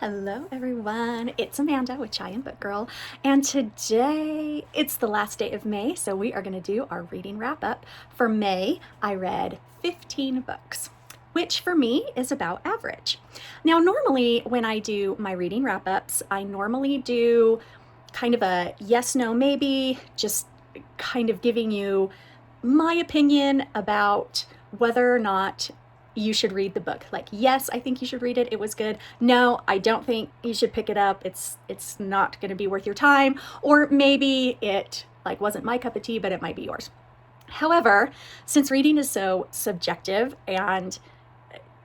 Hello everyone, it's Amanda with Chai and Book Girl, and today it's the last day of May, so we are going to do our reading wrap up. For May, I read 15 books, which for me is about average. Now, normally when I do my reading wrap ups, I normally do kind of a yes, no, maybe, just kind of giving you my opinion about whether or not you should read the book. Like, yes, I think you should read it. It was good. No, I don't think you should pick it up. It's not going to be worth your time. Or maybe it like wasn't my cup of tea, but it might be yours. However, since reading is so subjective and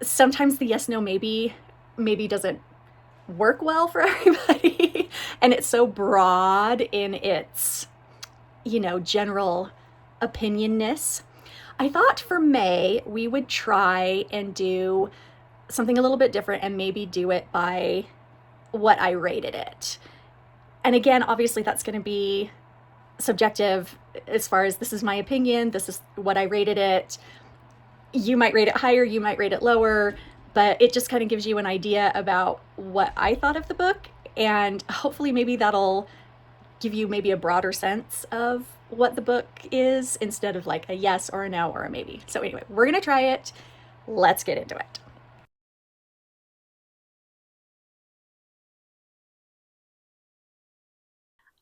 sometimes the yes no maybe doesn't work well for everybody and it's so broad in its general opinionness, I thought for May we would try and do something a little bit different and maybe do it by what I rated it. And again, obviously, that's going to be subjective as far as this is my opinion, this is what I rated it. You might rate it higher, you might rate it lower, but it just kind of gives you an idea about what I thought of the book. And hopefully, maybe that'll give you maybe a broader sense of what the book is instead of like a yes or a no or a maybe. So, anyway, we're going to try it. Let's get into it.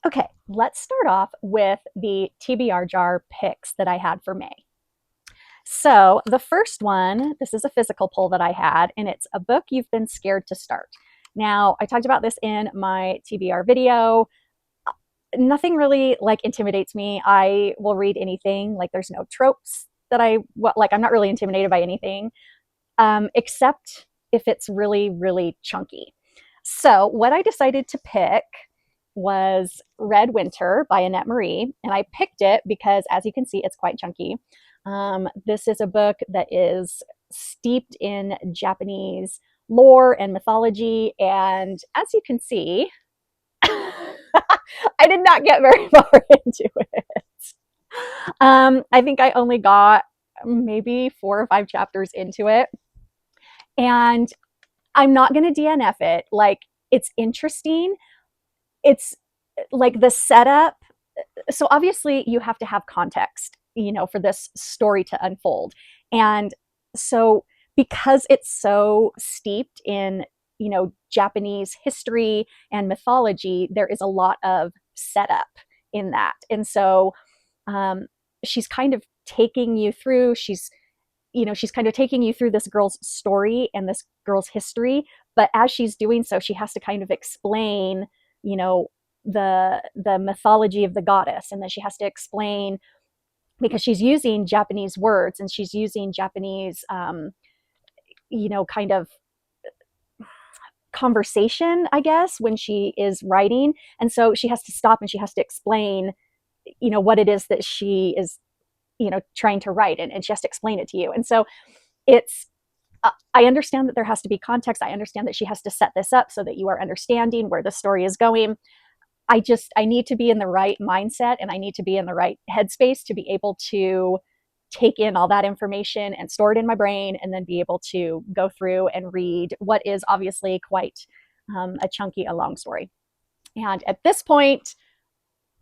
Okay, let's start off with the TBR jar picks that I had for May. So, the first one, this is a physical pull that I had, and it's a book you've been scared to start. Now, I talked about this in my TBR video. Nothing really like intimidates me. I will read anything. Like, there's no tropes that I'm not really intimidated by anything, except if it's really, really chunky. So, what I decided to pick was Red Winter by Annette Marie, and I picked it because, as you can see, it's quite chunky. This is a book that is steeped in Japanese lore and mythology, and as you can see, I did not get very far into it. I think I only got maybe 4 or 5 chapters into it, and I'm not going to DNF it. Like, it's interesting. It's like the setup. So obviously you have to have context, for this story to unfold. And so because it's so steeped in, Japanese history and mythology, there is a lot of setup in that. And so she's kind of taking you through, she's kind of taking you through this girl's story and this girl's history. But as she's doing so, she has to kind of explain, you know, the mythology of the goddess, and then she has to explain, because she's using Japanese words and she's using Japanese kind of conversation, I guess, when she is writing. And so she has to stop and she has to explain, what it is that she is, trying to write, and she has to explain it to you. And so it's I understand that there has to be context. I understand that she has to set this up so that you are understanding where the story is going. I need to be in the right mindset and I need to be in the right headspace to be able to take in all that information and store it in my brain, and then be able to go through and read what is obviously quite a long story. And at this point,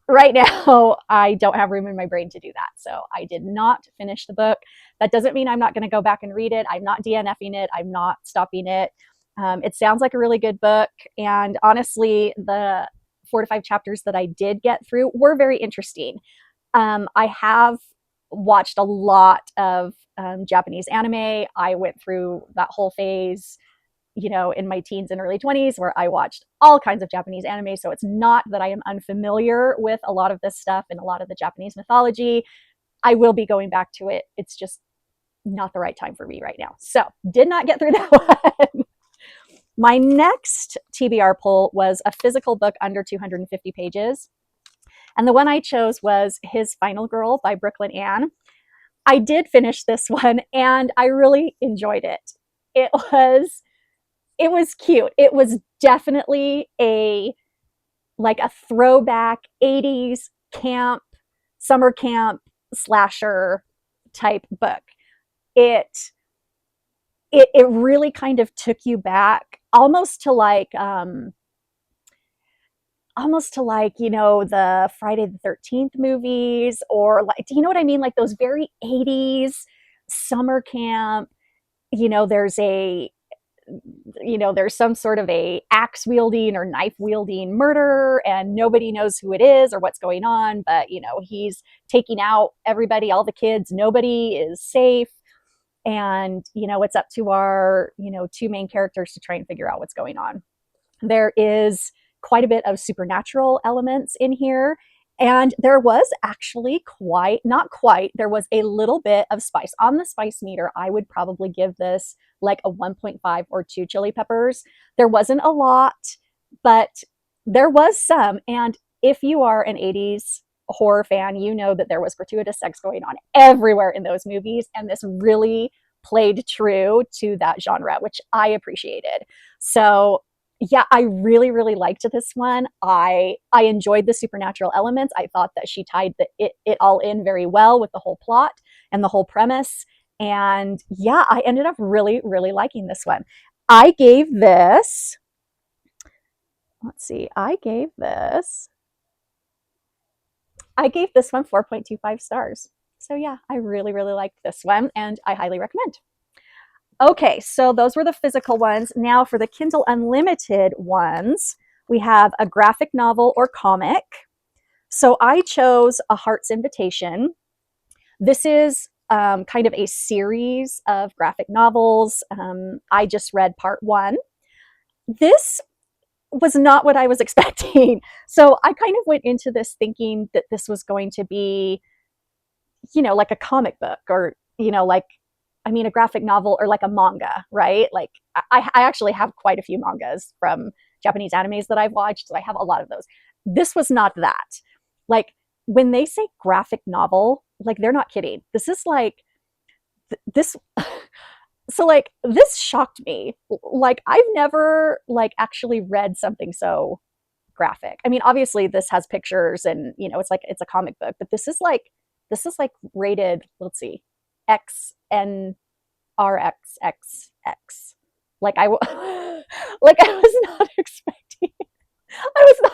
right now, I don't have room in my brain to do that. So I did not finish the book. That doesn't mean I'm not going to go back and read it. I'm not DNFing it. I'm not stopping it. It sounds like a really good book. And honestly, the 4 to 5 chapters that I did get through were very interesting. I have watched a lot of Japanese anime. I went through that whole phase, in my teens and early 20s, where I watched all kinds of Japanese anime. So it's not that I am unfamiliar with a lot of this stuff and a lot of the Japanese mythology. I will be going back to it. It's just not the right time for me right now. So did not get through that one. My next TBR pull was a physical book under 250 pages. And the one I chose was His Final Girl by Brooklyn Ann. I did finish this one and I really enjoyed it. It was cute. It was definitely a throwback 80s summer camp slasher type book. It it really kind of took you back almost to the Friday the 13th movies, or like, do you know what I mean? Like those very 80s summer camp, there's there's some sort of a axe wielding or knife wielding murder, and nobody knows who it is or what's going on, but he's taking out everybody, all the kids, nobody is safe. And it's up to our two main characters to try and figure out what's going on. There is quite a bit of supernatural elements in here. And there was actually not quite, there was a little bit of spice. On the spice meter, I would probably give this like a 1.5 or 2 chili peppers. There wasn't a lot, but there was some. And if you are an 80s horror fan, you know that there was gratuitous sex going on everywhere in those movies. And this really played true to that genre, which I appreciated. So yeah, I really, really liked this one. I enjoyed the supernatural elements. I thought that she tied it all in very well with the whole plot and the whole premise. And yeah, I ended up really, really liking this one. I gave this, let's see, I gave this one 4.25 stars. So yeah, I really, really liked this one, and I highly recommend. Okay, so those were the physical ones. Now for the Kindle Unlimited ones, we have a graphic novel or comic. So I chose A Heart's Invitation. This is kind of a series of graphic novels. I just read part 1. This was not what I was expecting. So I kind of went into this thinking that this was going to be, like a comic book, or, a graphic novel, or like a manga, right? Like I actually have quite a few mangas from Japanese animes that I've watched. So I have a lot of those. This was not that. Like when they say graphic novel, like they're not kidding. This is like this. So like this shocked me. Like I've never like actually read something so graphic. I mean, obviously this has pictures and it's a comic book, but this is like rated, let's see, XNRXXX. Like like I was not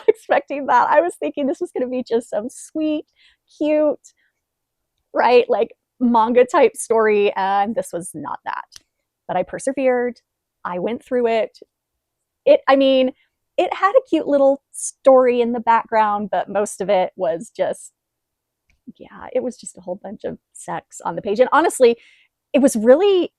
expecting that. I was thinking this was going to be just some sweet, cute, right? Like manga type story, and this was not that. But I persevered. I went through it. It had a cute little story in the background, but most of it was just, yeah, it was just a whole bunch of sex on the page. And honestly, it was really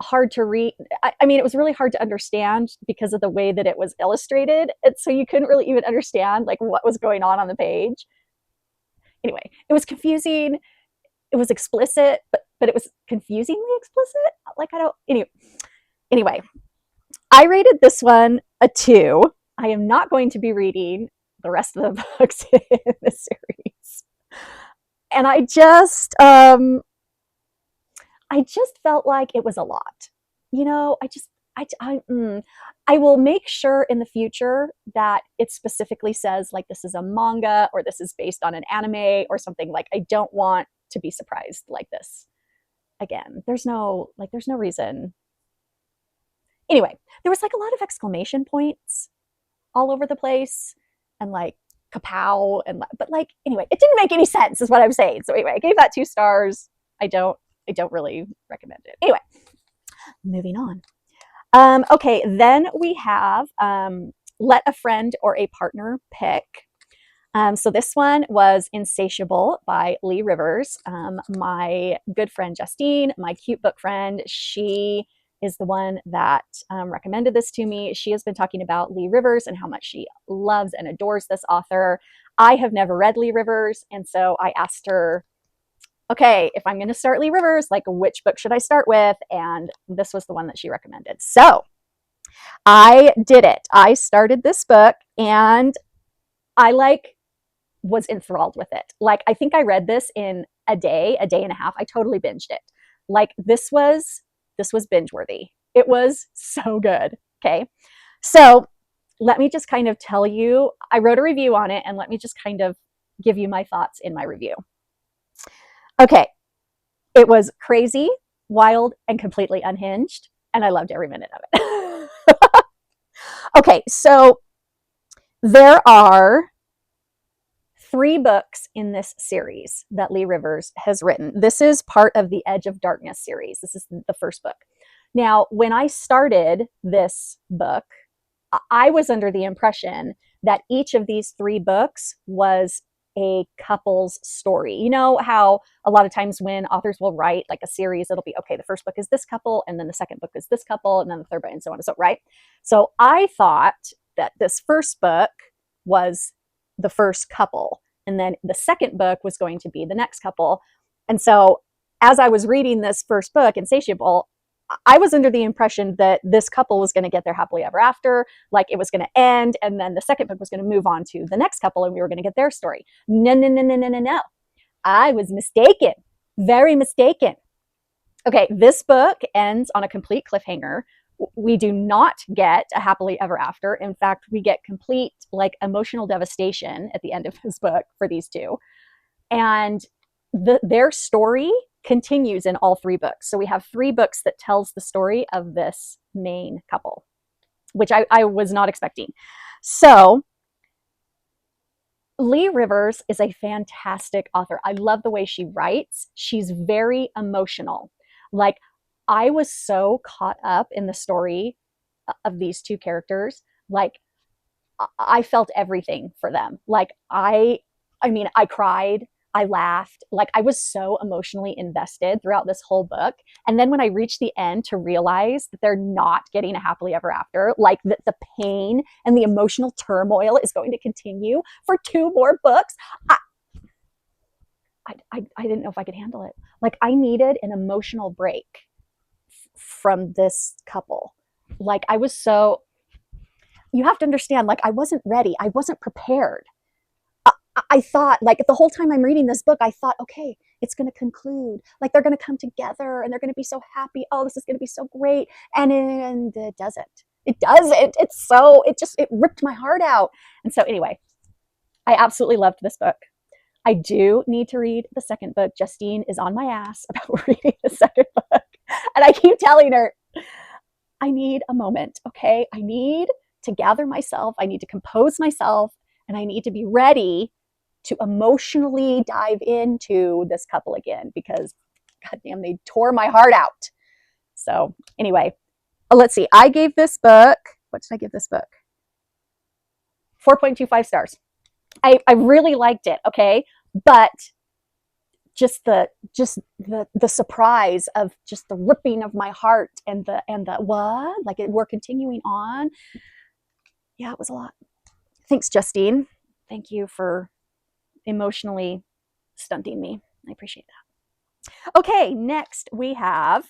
hard to read. It was really hard to understand because of the way that it was illustrated. And so you couldn't really even understand like what was going on the page. Anyway, it was confusing. It was explicit, but it was confusingly explicit. Like I don't, anyway, I rated this one a 2. I am not going to be reading the rest of the books in this series. And I just felt like it was a lot. I will make sure in the future that it specifically says like this is a manga or this is based on an anime or something. Like I don't want to be surprised like this again. There's no reason. Anyway, there was like a lot of exclamation points all over the place and like kapow, but like anyway, it didn't make any sense is what I'm saying. So anyway, I gave that 2 stars. I don't really recommend it. Anyway, moving on. Okay, then we have Let a Friend or a Partner Pick. So this one was Insatiable by Lee Rivers. My good friend Justine, my cute book friend, she is the one that recommended this to me. She has been talking about Lee Rivers and how much she loves and adores this author. I have never read Lee Rivers, and so I asked her, okay, if I'm going to start Lee Rivers, like which book should I start with? And this was the one that she recommended. So I did it. I started this book and I was enthralled with it. Like I think I read this in a day and a half. I totally binged it. Like this was binge worthy. It was so good. Okay. So let me just kind of tell you, I wrote a review on it, and let me just kind of give you my thoughts in my review. Okay. It was crazy. wild, and completely unhinged. And I loved every minute of it. Okay, so there are 3 books in this series that Lee Rivers has written. This is part of the Edge of Darkness series. This is the first book. Now, when I started this book, I was under the impression that each of these 3 books was a couple's story. You know how a lot of times when authors will write like a series, it'll be, okay, the first book is this couple, and then the second book is this couple, and then the third book, and so on and so, right? So I thought that this first book was the first couple, and then the second book was going to be the next couple. And so as I was reading this first book, Insatiable, I was under the impression that this couple was going to get their happily ever after, like it was going to end, and then the second book was going to move on to the next couple, and we were going to get their story. No, no, no, no, no, no, no. I was mistaken, very mistaken. Okay, this book ends on a complete cliffhanger. We do not get a happily ever after. In fact, we get complete like emotional devastation at the end of this book for these two. And their story continues in all 3 books. So we have 3 books that tells the story of this main couple, which I was not expecting. So Lee Rivers is a fantastic author. I love the way she writes. She's very emotional. Like, I was so caught up in the story of these 2 characters. Like, I felt everything for them. Like, I mean, I cried, I laughed, like I was so emotionally invested throughout this whole book. And then when I reached the end to realize that they're not getting a happily ever after, like the pain and the emotional turmoil is going to continue for 2 more books, I didn't know if I could handle it. Like, I needed an emotional break from this couple. Like, I was so, you have to understand, like, I wasn't ready. I wasn't prepared. I thought, like, the whole time I'm reading this book, I thought, okay, it's going to conclude. Like, they're going to come together and they're going to be so happy. Oh, this is going to be so great. And it doesn't. It doesn't. It ripped my heart out. And so, anyway, I absolutely loved this book. I do need to read the second book. Justine is on my ass about reading the second book. And I keep telling her, I need a moment, okay? I need to gather myself. I need to compose myself. And I need to be ready to emotionally dive into this couple again, because goddamn, they tore my heart out. So anyway, let's see. I gave this book, what did I give this book? 4.25 stars. I really liked it, okay? But just the surprise of just the ripping of my heart and the what? Like, we're continuing on. Yeah, it was a lot. Thanks, Justine. Thank you for emotionally stunting me. I appreciate that. Okay, next we have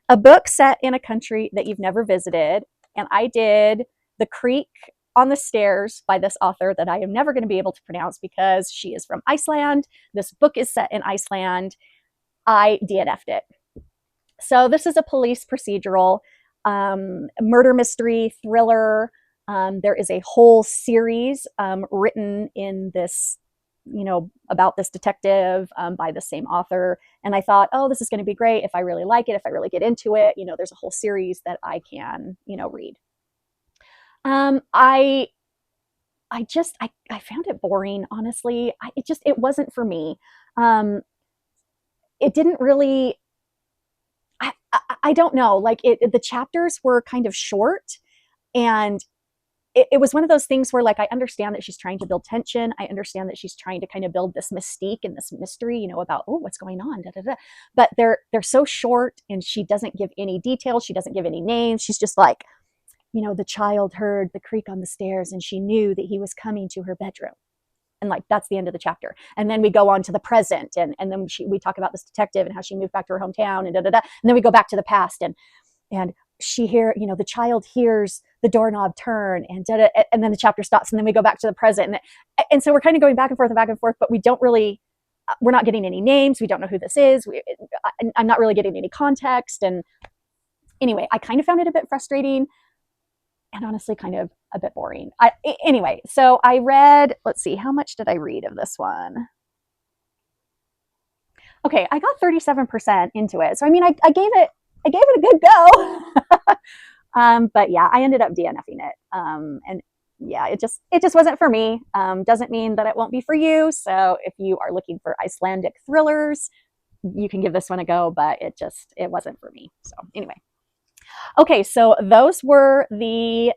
a book set in a country that you've never visited. And I did The Creek on the Stairs by this author that I am never going to be able to pronounce because she is from Iceland. This book is set in Iceland. I DNF'd it. So this is a police procedural, murder mystery thriller. There is a whole series written in this, about this detective by the same author. And I thought, oh, this is going to be great if I really like it, if I really get into it. There's a whole series that I can, read. I found it boring, honestly. It wasn't for me. It didn't really, I don't know, like the chapters were kind of short, and it was one of those things where, like, I understand that she's trying to build tension. I understand that she's trying to kind of build this mystique and this mystery, about, oh, what's going on, da, da, da. But they're so short, and she doesn't give any details. She doesn't give any names. She's just like, the child heard the creak on the stairs and she knew that he was coming to her bedroom. And like, that's the end of the chapter. And then we go on to the present, and then we talk about this detective and how she moved back to her hometown, and da, da, da. And then we go back to the past, and she the child hears the doorknob turn, and da, da, and then the chapter stops, and then we go back to the present. And so we're kind of going back and forth, but we're not getting any names. We don't know who this is. I'm not really getting any context. And anyway, I kind of found it a bit frustrating, and honestly kind of a bit boring. Anyway, so I read, let's see, how much did I read of this one? Okay, I got 37% into it. So I mean, I gave it a good go. But yeah, I ended up DNFing it. And yeah, it just wasn't for me. Doesn't mean that it won't be for you. So if you are looking for Icelandic thrillers, you can give this one a go, but it wasn't for me. So anyway. Okay, so those were the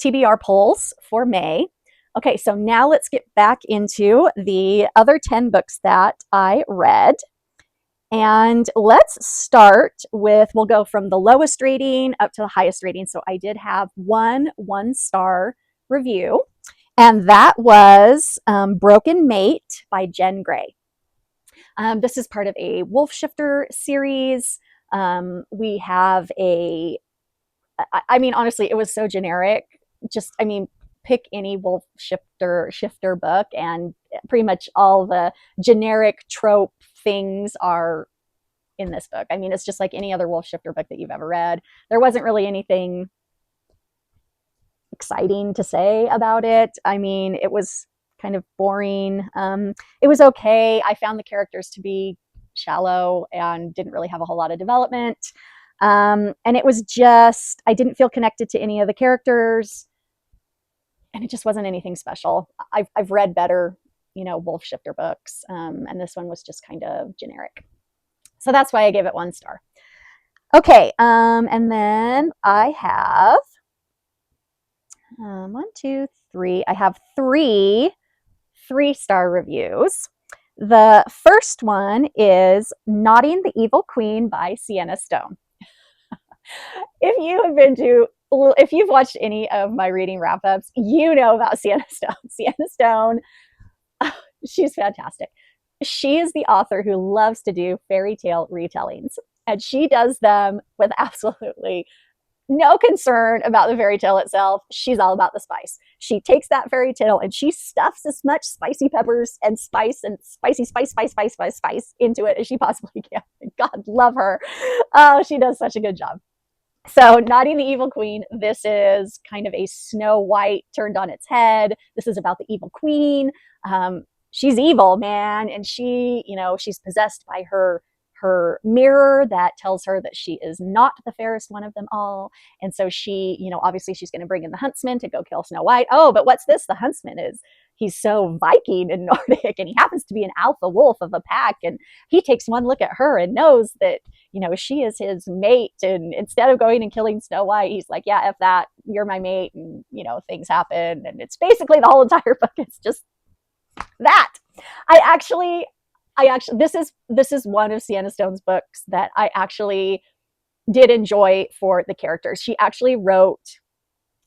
TBR polls for May. Okay, so now let's get back into the other 10 books that I read. And let's start with, we'll go from the lowest rating up to the highest rating. So I did have one-star review, and that was Broken Mate by Jen Gray. This is part of a Wolf Shifter series. We have I mean, honestly, it was so generic. Just, I mean, pick any Wolf Shifter book, and pretty much all the generic trope things are in this book. I mean, it's just like any other Wolf Shifter book that you've ever read. There wasn't really anything exciting to say about it. I mean, it was kind of boring. It was okay. I found the characters to be shallow and didn't really have a whole lot of development. And it was just, I didn't feel connected to any of the characters, and it just wasn't anything special. I've read better, Wolf Shifter books, and this one was just kind of generic. So that's why I gave it 1 star. Okay, and then I have 1, 2, 3. I have three 3-star reviews. The first one is Nodding the Evil Queen by Sienna Stone. If you've watched any of my reading wrap-ups, you know about Sienna Stone. Sienna Stone, she's fantastic. She is the author who loves to do fairy tale retellings, and she does them with absolutely no concern about the fairy tale itself. She's all about the spice. She takes that fairy tale and she stuffs as much spicy peppers and spice and spicy spice into it as she possibly can. God love her. Oh, she does such a good job. So, Nodding the Evil Queen, this is kind of a Snow White turned on its head. This is about the evil queen. She's evil, man, and she's possessed by her mirror that tells her that she is not the fairest one of them all. And so she, obviously she's going to bring in the huntsman to go kill Snow White. Oh, but what's this? The huntsman he's so Viking and Nordic, and he happens to be an alpha wolf of a pack. And he takes one look at her and knows that, she is his mate. And instead of going and killing Snow White, he's like, yeah, F that, you're my mate. And, things happen. And it's basically the whole entire book. It's just that. I actually this is one of Sienna Stone's books that I actually did enjoy for the characters. She actually wrote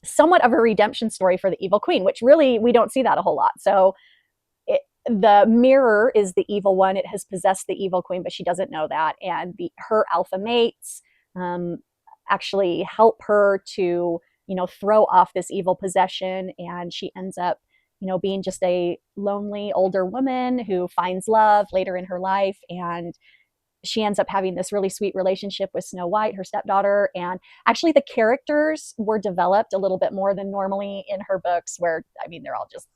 somewhat of a redemption story for the evil queen, which really we don't see that a whole lot. So the mirror is the evil one. It has possessed the evil queen, but she doesn't know that. And her alpha mates actually help her to, throw off this evil possession. And she ends up, being just a lonely older woman who finds love later in her life. And she ends up having this really sweet relationship with Snow White, her stepdaughter. And actually the characters were developed a little bit more than normally in her books, where, I mean, they're all just,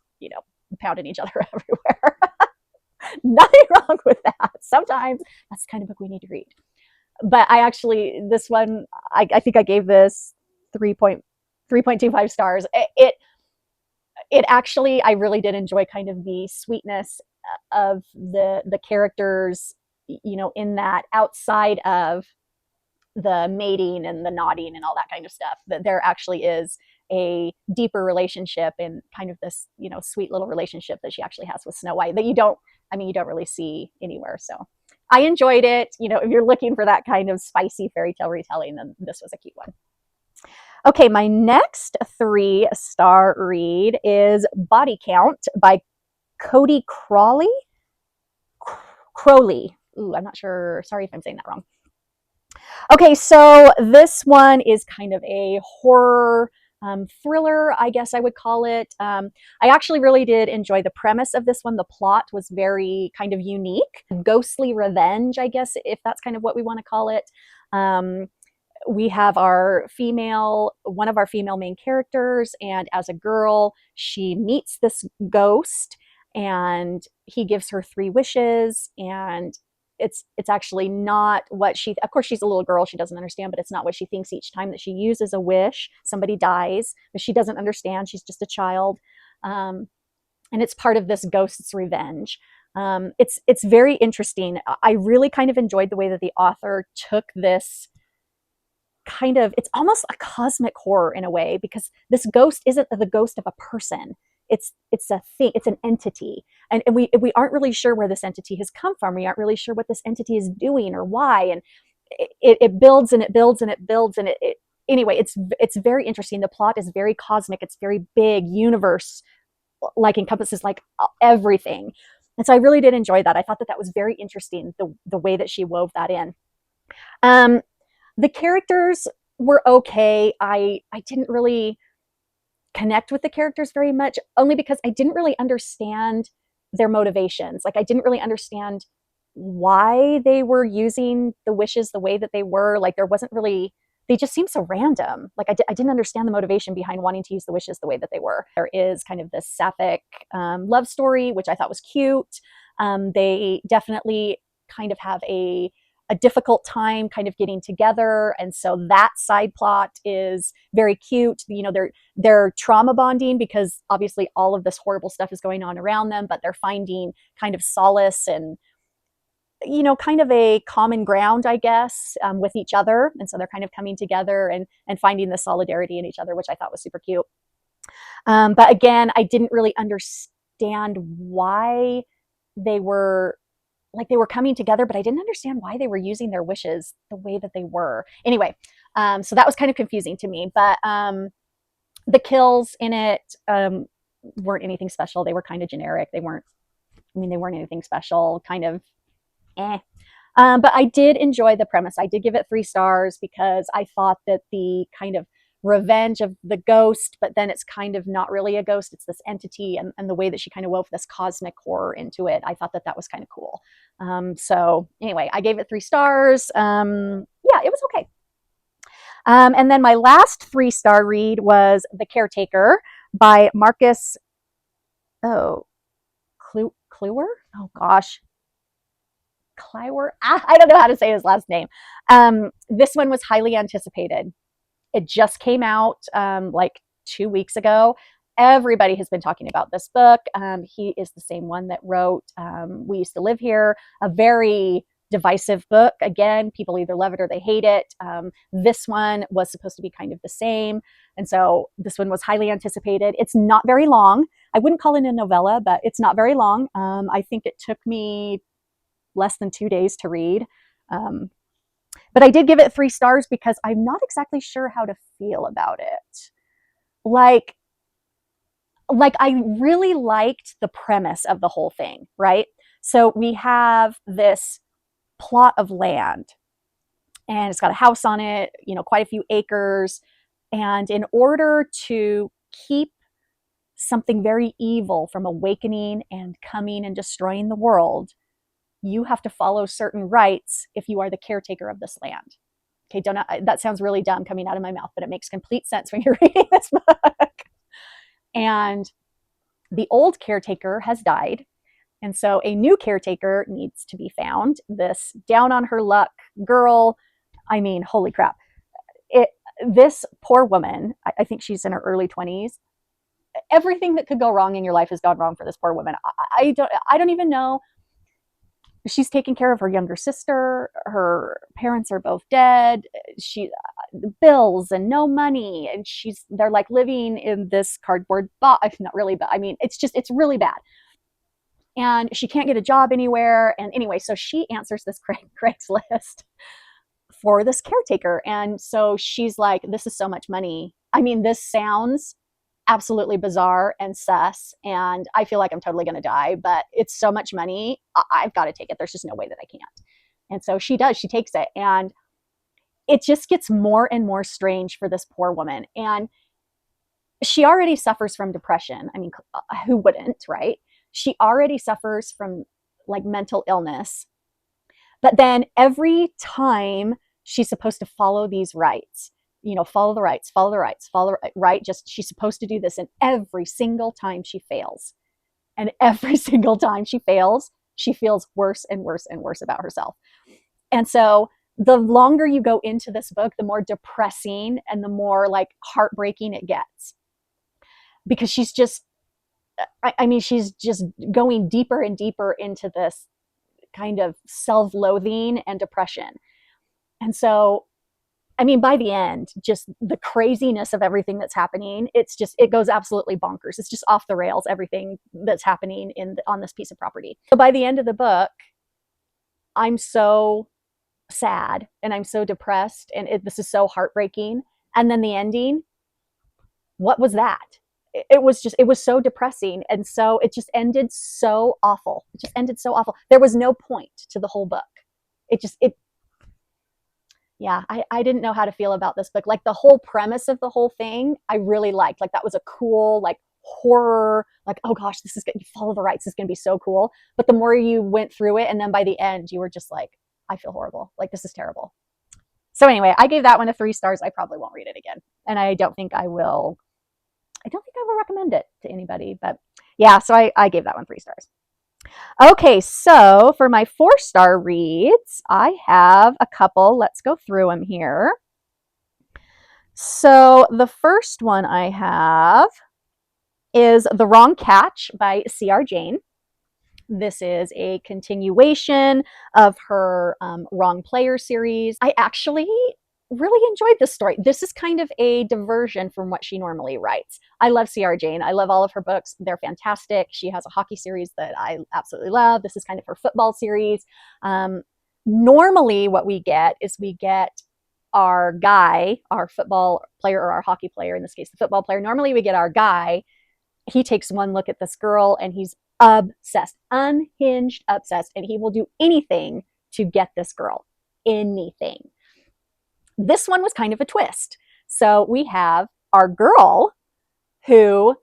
pounding each other everywhere. Nothing wrong with that. Sometimes that's the kind of book we need to read. But this one, I think I gave this 3.25 stars. It actually, I really did enjoy kind of the sweetness of the characters, in that outside of the mating and the nodding and all that kind of stuff, that there actually is a deeper relationship and kind of this, sweet little relationship that she actually has with Snow White that you don't really see anywhere. So I enjoyed it. If you're looking for that kind of spicy fairy tale retelling, then this was a cute one. Okay, my next 3-star read is Body Count by Cody Crowley. Ooh, I'm not sure. Sorry if I'm saying that wrong. Okay, so this one is kind of a horror thriller, I guess I would call it. I actually really did enjoy the premise of this one. The plot was very kind of unique. Ghostly revenge, I guess, if that's kind of what we want to call it. We have one of our female main characters, and as a girl, she meets this ghost, and he gives her 3 wishes, and it's actually not what she, of course she's a little girl, she doesn't understand, but it's not what she thinks each time that she uses a wish. Somebody dies, but she doesn't understand. She's just a child. Um, and it's part of this ghost's revenge. It's very interesting. I really kind of enjoyed the way that the author took this kind of, it's almost a cosmic horror in a way, because this ghost isn't the ghost of a person. It's a thing, it's an entity. And we aren't really sure where this entity has come from. We aren't really sure what this entity is doing or why. And it builds and it builds and it builds and anyway, it's very interesting. The plot is very cosmic. It's very big universe, like encompasses like everything. And so I really did enjoy that. I thought that that was very interesting, the way that she wove that in. Um, the characters were okay. I didn't really connect with the characters very much, only because I didn't really understand their motivations. Like I didn't really understand why they were using the wishes the way that they were. Like there wasn't really, they just seemed so random. Like I didn't understand the motivation behind wanting to use the wishes the way that they were. There is kind of this sapphic love story, which I thought was cute. They definitely kind of have a difficult time kind of getting together, and so that side plot is very cute. You know, they're trauma bonding because obviously all of this horrible stuff is going on around them, but they're finding kind of solace and, you know, kind of a common ground, I guess, with each other. And so they're kind of coming together and finding the solidarity in each other, which I thought was super cute. But again, I didn't really understand why they were, like, they were coming together, but I didn't understand why they were using their wishes the way that they were. Anyway, so that was kind of confusing to me. But the kills in it weren't anything special. They were kind of generic. They weren't anything special, kind of eh. But I did enjoy the premise. I did give it 3 stars because I thought that the kind of revenge of the ghost, but then it's kind of not really a ghost, it's this entity, and the way that she kind of wove this cosmic horror into it, I thought that that was kind of cool. So anyway, I gave it 3 stars. Yeah, it was okay. And then my last 3-star read was The Caretaker by Marcus, oh, Kluwer? Oh gosh. Kleiwer? I don't know how to say his last name. This one was highly anticipated. It just came out like 2 weeks ago. Everybody has been talking about this book. He is the same one that wrote We Used to Live Here, a very divisive book. Again, people either love it or they hate it. This one was supposed to be kind of the same. And so this one was highly anticipated. It's not very long. I wouldn't call it a novella, but it's not very long. I think it took me less than 2 days to read. But I did give it 3 stars because I'm not exactly sure how to feel about it. Like I really liked the premise of the whole thing, right? So we have this plot of land and it's got a house on it, you know, quite a few acres. And in order to keep something very evil from awakening and coming and destroying the world, you have to follow certain rites if you are the caretaker of this land. Okay, that sounds really dumb coming out of my mouth, but it makes complete sense when you're reading this book. And the old caretaker has died, and so a new caretaker needs to be found. This down on her luck girl, I memean, holy crap. This poor woman, I think she's in her early 20s. Everything that could go wrong in your life has gone wrong for this poor woman. I don't even know. She's taking care of her younger sister. Her parents are both dead. She bills and no money, and they're like living in this cardboard box. Not really, but I mean, it's really bad. And she can't get a job anywhere. And anyway, so she answers this Craigslist for this caretaker. And so she's like, this is so much money. I mean, this sounds absolutely bizarre and sus, and I feel like I'm totally going to die, but it's so much money. I've got to take it. There's just no way that I can't. And so she does. She takes it, and it just gets more and more strange for this poor woman. And she already suffers from depression. I mean, who wouldn't, right? She already suffers from like mental illness. But then every time she's supposed to follow these rites, you know, follow the rights, right? Just, she's supposed to do this. And every single time she fails. And every single time she fails, she feels worse and worse and worse about herself. And so the longer you go into this book, the more depressing and the more like heartbreaking it gets, because she's just, I mean, she's just going deeper and deeper into this kind of self-loathing and depression. And so, I mean, by the end, just the craziness of everything that's happening, it's just, it goes absolutely bonkers. It's just off the rails, everything that's happening on this piece of property. So by the end of the book, I'm so sad and I'm so depressed, and this is so heartbreaking. And then the ending, what was that? It was just, it was so depressing. And so it just ended so awful. It just ended so awful. There was no point to the whole book. Yeah, I didn't know how to feel about this book. Like the whole premise of the whole thing, I really liked. Like that was a cool, like horror, like, oh gosh, this is going to follow the rights. This is going to be so cool. But the more you went through it, and then by the end, you were just like, I feel horrible. Like this is terrible. So anyway, I gave that one a 3 stars. I probably won't read it again. And I don't think I will recommend it to anybody, but yeah, so I gave that one 3 stars. Okay, so for my 4-star reads, I have a couple. Let's go through them here. So the first one I have is The Wrong Catch by C.R. Jane. This is a continuation of her Wrong Player series. I actually really enjoyed this story. This is kind of a diversion from what she normally writes. I love C.R. Jane. I love all of her books. They're fantastic. She has a hockey series that I absolutely love. This is kind of her football series. Normally what we get is we get our guy, our football player, or our hockey player, in this case, the football player. Normally we get our guy. He takes one look at this girl and he's obsessed, unhinged, obsessed, and he will do anything to get this girl. Anything. This one was kind of a twist. So we have our girl who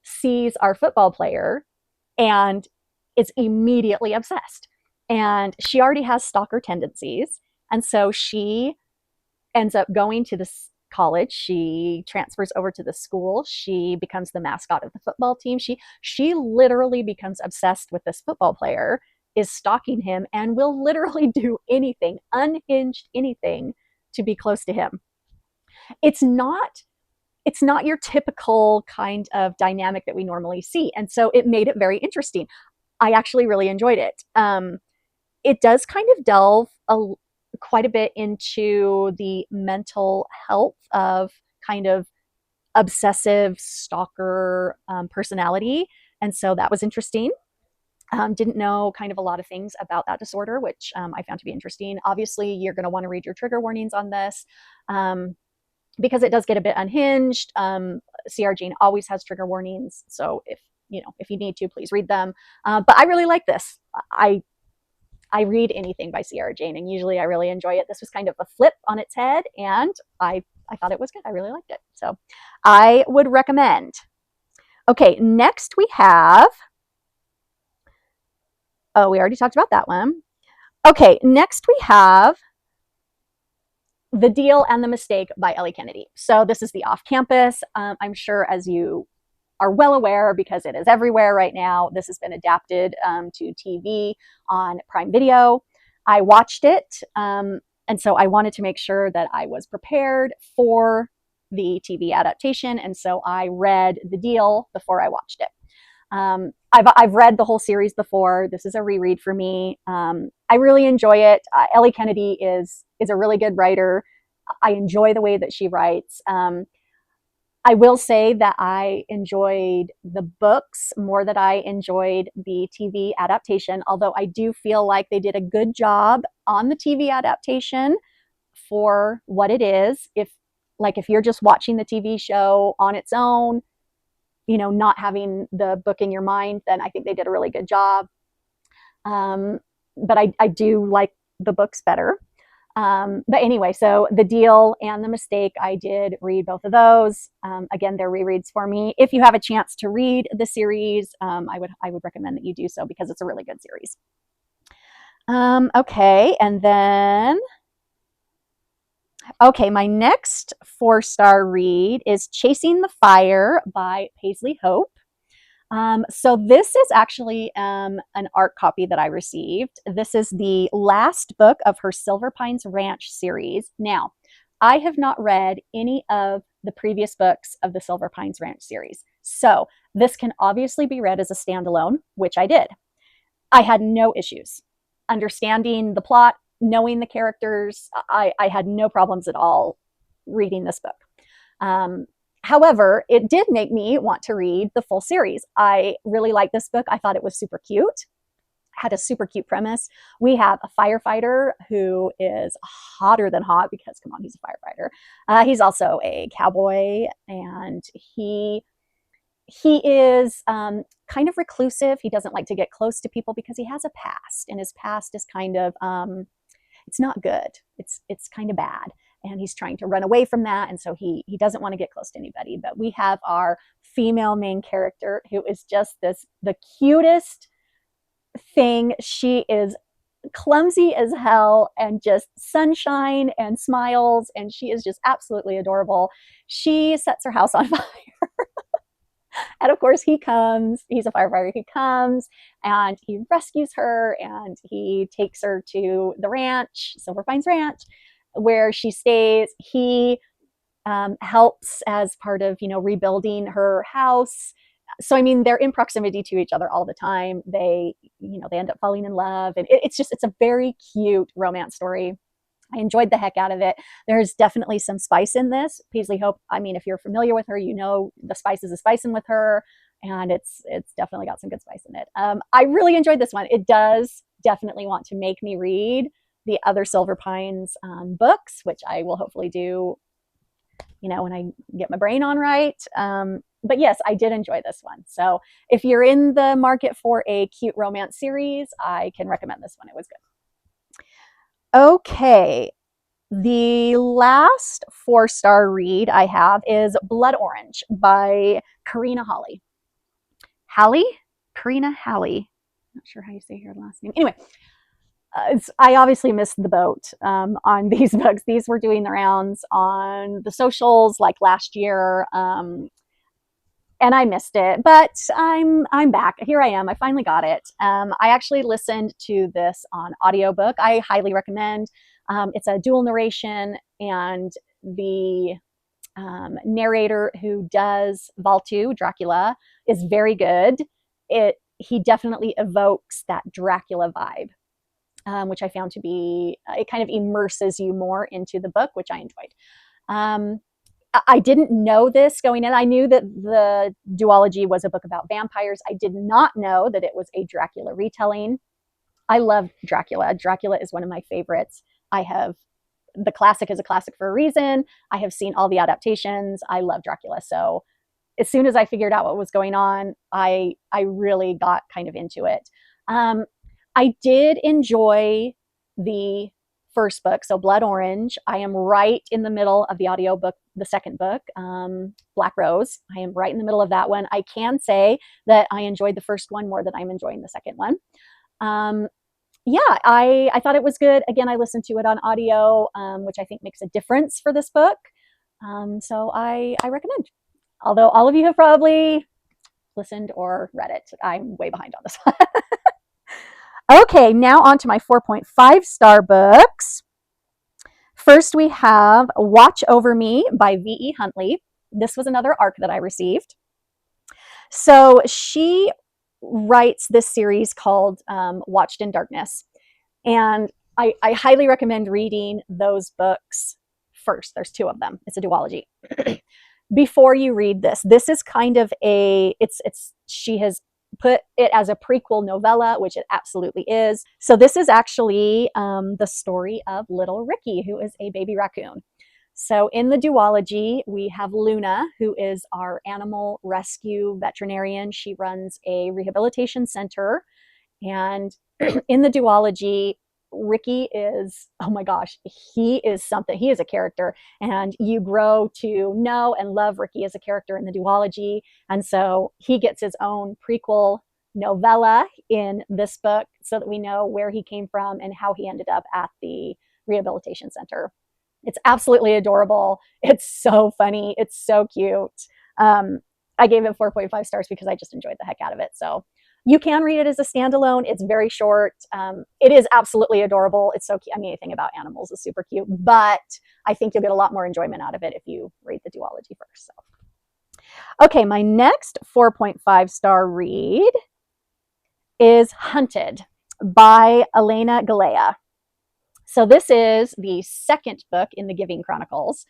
sees our football player and is immediately obsessed. And she already has stalker tendencies. And so she ends up going to this college. She transfers over to the school. She becomes the mascot of the football team. She literally becomes obsessed with this football player, is stalking him, and will literally do anything, unhinged anything, to be close to him. It's not your typical kind of dynamic that we normally see. And so it made it very interesting. I actually really enjoyed it. It does kind of delve quite a bit into the mental health of kind of obsessive stalker personality. And so that was interesting. Didn't know kind of a lot of things about that disorder, which I found to be interesting. Obviously, you're going to want to read your trigger warnings on this because it does get a bit unhinged. C.R. Jane always has trigger warnings. So if you need to, please read them. But I really like this. I read anything by C.R. Jane, and usually I really enjoy it. This was kind of a flip on its head, and I thought it was good. I really liked it. So I would recommend. Okay, next we have, oh, we already talked about that one. Okay, next we have The Deal and the Mistake by Ellie Kennedy. So this is the off-campus. I'm sure, as you are well aware, because it is everywhere right now, this has been adapted to TV on Prime Video. I watched it, and so I wanted to make sure that I was prepared for the TV adaptation, and so I read The Deal before I watched it. I've read the whole series before. This is a reread for me. I really enjoy it. Ellie Kennedy is a really good writer. I enjoy the way that she writes. I will say that I enjoyed the books more than I enjoyed the TV adaptation, although I do feel like they did a good job on the TV adaptation for what it is. If you're just watching the TV show on its own, not having the book in your mind, then I think they did a really good job. But I do like the books better. But anyway, so The Deal and The Mistake, I did read both of those. Again, they're rereads for me. If you have a chance to read the series, I would recommend that you do so because it's a really good series. Okay, and then, okay, my next 4-star read is Chasing the Fire by Paisley Hope. So this is actually an art copy that I received. This is the last book of her Silver Pines Ranch series. Now, I have not read any of the previous books of the Silver Pines Ranch series. So this can obviously be read as a standalone, which I did. I had no issues understanding the plot, knowing the characters. I had no problems at all reading this book. Um, However, it did make me want to read the full series. I really liked this book. I thought it was super cute, had a super cute premise. We have a firefighter who is hotter than hot because, come on, he's a firefighter. He's also a cowboy, and he is kind of reclusive. He doesn't like to get close to people because he has a past, and his past is kind of it's not good. It's kind of bad, and he's trying to run away from that. And so he doesn't want to get close to anybody. But we have our female main character who is just the cutest thing. She is clumsy as hell and just sunshine and smiles, and she is just absolutely adorable. She sets her house on fire. And of course, he comes, he's a firefighter. He comes and he rescues her and he takes her to the ranch, Silver Pines Ranch, where she stays. He helps as part of, rebuilding her house. So, I mean, they're in proximity to each other all the time. They end up falling in love. And it's a very cute romance story. I enjoyed the heck out of it. There's definitely some spice in this. Paisley Hope, I mean, if you're familiar with her, you know the spice is a spicing with her, and it's definitely got some good spice in it. I really enjoyed this one. It does definitely want to make me read the other Silver Pines books, which I will hopefully do, when I get my brain on right. But yes, I did enjoy this one. So if you're in the market for a cute romance series, I can recommend this one. It was good. Okay, the last 4-star read I have is Blood Orange by Karina Halley. Halley? Karina Halley. Not sure how you say her last name. Anyway, I obviously missed the boat on these books. These were doing the rounds on the socials like last year, and I missed it. But I'm back. Here I am. I finally got it. I actually listened to this on audiobook. I highly recommend. It's a dual narration, and the narrator who does Valtu, Dracula, is very good. He definitely evokes that Dracula vibe, which I found to be, it kind of immerses you more into the book, which I enjoyed. I didn't know this going in. I knew that the duology was a book about vampires. I did not know that it was a Dracula retelling. I love Dracula. Dracula is one of my favorites. The classic is a classic for a reason. I have seen all the adaptations. I love Dracula. So as soon as I figured out what was going on, I really got kind of into it. I did enjoy the first book, so Blood Orange. I am right in the middle of the audiobook, the second book, Black Rose. I am right in the middle of that one. I can say that I enjoyed the first one more than I'm enjoying the second one. Yeah, I thought it was good. Again, I listened to it on audio, which I think makes a difference for this book. So I recommend. Although all of you have probably listened or read it, I'm way behind on this one. Okay, now on to my 4.5-star books. First, we have Watch Over Me by V.E. Huntley. This was another ARC that I received. So she writes this series called Watched in Darkness. And I highly recommend reading those books first. There's 2 of them. It's a duology. Before you read this. This is kind of she has put it as a prequel novella, which it absolutely is. So this is actually the story of little Ricky, who is a baby raccoon. So in the duology, we have Luna, who is our animal rescue veterinarian. She runs a rehabilitation center. And in the duology, Ricky is, oh my gosh, he is something. He is a character, and you grow to know and love Ricky as a character in the duology. And so he gets his own prequel novella in this book so that we know where he came from and how he ended up at the rehabilitation center. It's absolutely adorable. It's so funny. It's so cute. I gave it 4.5 stars because I just enjoyed the heck out of it. So you can read it as a standalone. It's very short. It is absolutely adorable. It's so cute. I mean, anything about animals is super cute, but I think you'll get a lot more enjoyment out of it if you read the duology first. So. Okay, my next 4.5-star read is Hunted by Elena Galea. So this is the second book in the Giving Chronicles.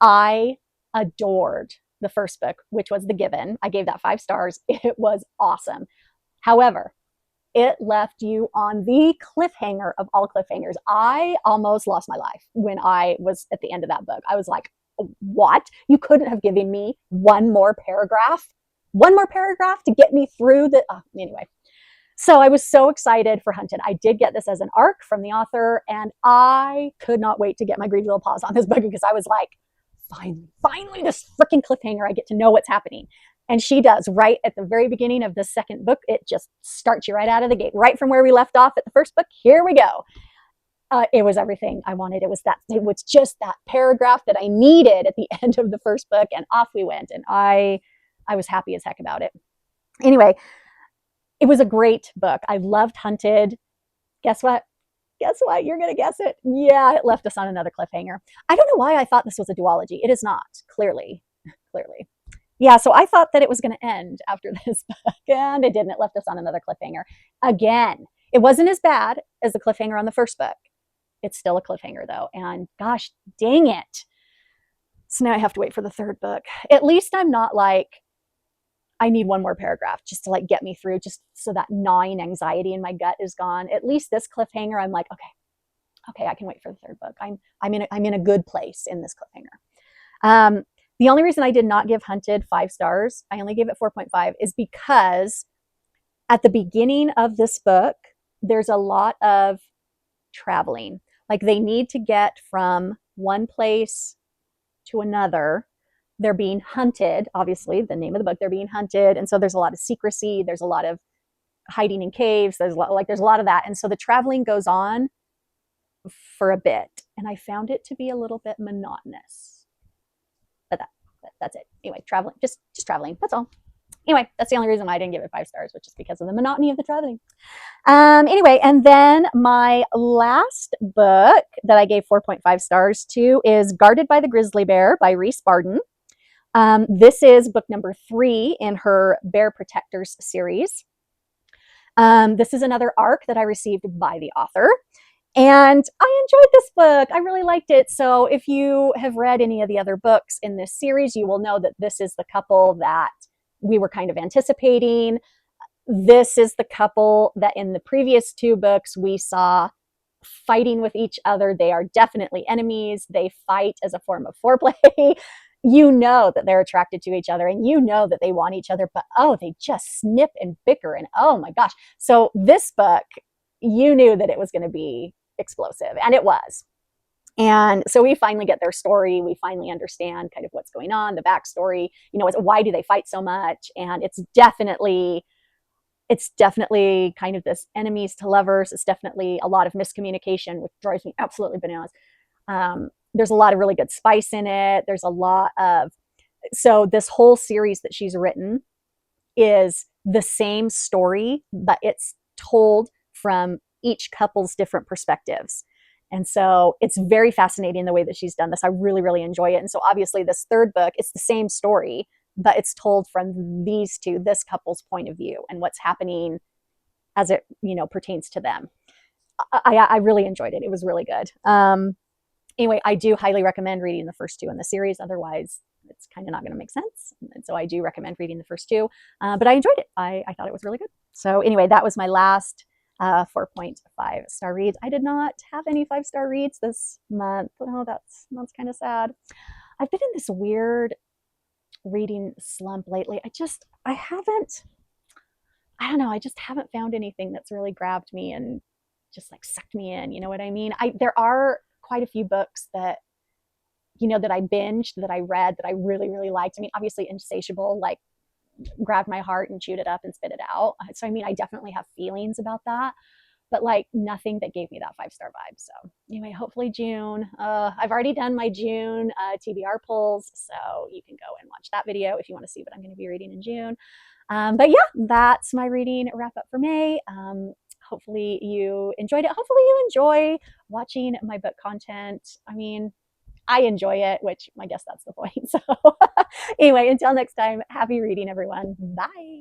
I adored the first book, which was The Given. I gave that 5 stars. It was awesome. However, it left you on the cliffhanger of all cliffhangers. I almost lost my life when I was at the end of that book. I was like, what? You couldn't have given me one more paragraph? One more paragraph to get me through the. Anyway. So I was so excited for Hunted. I did get this as an arc from the author, and I could not wait to get my greedy little paws on this book because I was like, finally, this freaking cliffhanger. I get to know what's happening. And she does right at the very beginning of the second book. It just starts you right out of the gate, right from where we left off at the first book. Here we go. It was everything I wanted. It was just that paragraph that I needed at the end of the first book, and off we went. And I was happy as heck about it. Anyway, it was a great book. I loved Hunted. Guess what? Guess what? You're going to guess it. Yeah, it left us on another cliffhanger. I don't know why I thought this was a duology. It is not, clearly. Yeah, so I thought that it was going to end after this book, and it didn't. It left us on another cliffhanger. Again, it wasn't as bad as the cliffhanger on the first book. It's still a cliffhanger, though, and gosh dang it. So now I have to wait for the third book. At least I'm not like, I need one more paragraph just to like get me through, just so that gnawing anxiety in my gut is gone. At least this cliffhanger, I'm like, okay, I can wait for the third book. I'm in a good place in this cliffhanger. The only reason I did not give Hunted 5 stars, I only gave it 4.5, is because at the beginning of this book, there's a lot of traveling. Like they need to get from one place to another. They're being hunted, obviously, the name of the book, they're being hunted. And so there's a lot of secrecy. There's a lot of hiding in caves. There's a lot of that. And so the traveling goes on for a bit. And I found it to be a little bit monotonous. But that's it. Anyway, traveling, just traveling. That's all. Anyway, that's the only reason why I didn't give it 5 stars, which is because of the monotony of the traveling. Anyway, and then my last book that I gave 4.5 stars to is Guarded by the Grizzly Bear by Reese Barden. This is book number 3 in her Bear Protectors series. This is another arc that I received by the author. And I enjoyed this book. I really liked it. So if you have read any of the other books in this series, you will know that this is the couple that we were kind of anticipating. This is the couple that in the previous 2 books we saw fighting with each other. They are definitely enemies. They fight as a form of foreplay. You know that they're attracted to each other and you know that they want each other, but they just snip and bicker, and oh my gosh. So this book, you knew that it was going to be explosive, and it was. And so we finally get their story. We finally understand kind of what's going on, the backstory, why do they fight so much? And it's definitely kind of this enemies to lovers. It's definitely a lot of miscommunication, which drives me absolutely bananas. There's a lot of really good spice in it. So this whole series that she's written is the same story, but it's told from each couple's different perspectives. And so it's very fascinating the way that she's done this. I really, really enjoy it. And so obviously this third book, it's the same story, but it's told from this couple's point of view and what's happening as it, pertains to them. I really enjoyed it. It was really good. Anyway, I do highly recommend reading the first 2 in the series. Otherwise, it's kind of not going to make sense. And so I do recommend reading the first 2. But I enjoyed it. I thought it was really good. So anyway, that was my last 4.5 star reads. I did not have any 5-star reads this month. Oh, that's kind of sad. I've been in this weird reading slump lately. I just haven't found anything that's really grabbed me and just like sucked me in. You know what I mean? There are quite a few books that that I binged, that I read, that I really, really liked. I mean, obviously Insatiable, like, grabbed my heart and chewed it up and spit it out. So I mean, I definitely have feelings about that. but like nothing that gave me that 5-star vibe. So anyway, hopefully June. I've already done my June TBR polls, so you can go and watch that video if you want to see what I'm going to be reading in June. But yeah, that's my reading wrap up for May. Hopefully you enjoyed it. Hopefully you enjoy watching my book content. I mean, I enjoy it, which I guess that's the point. So anyway, until next time, happy reading, everyone. Bye.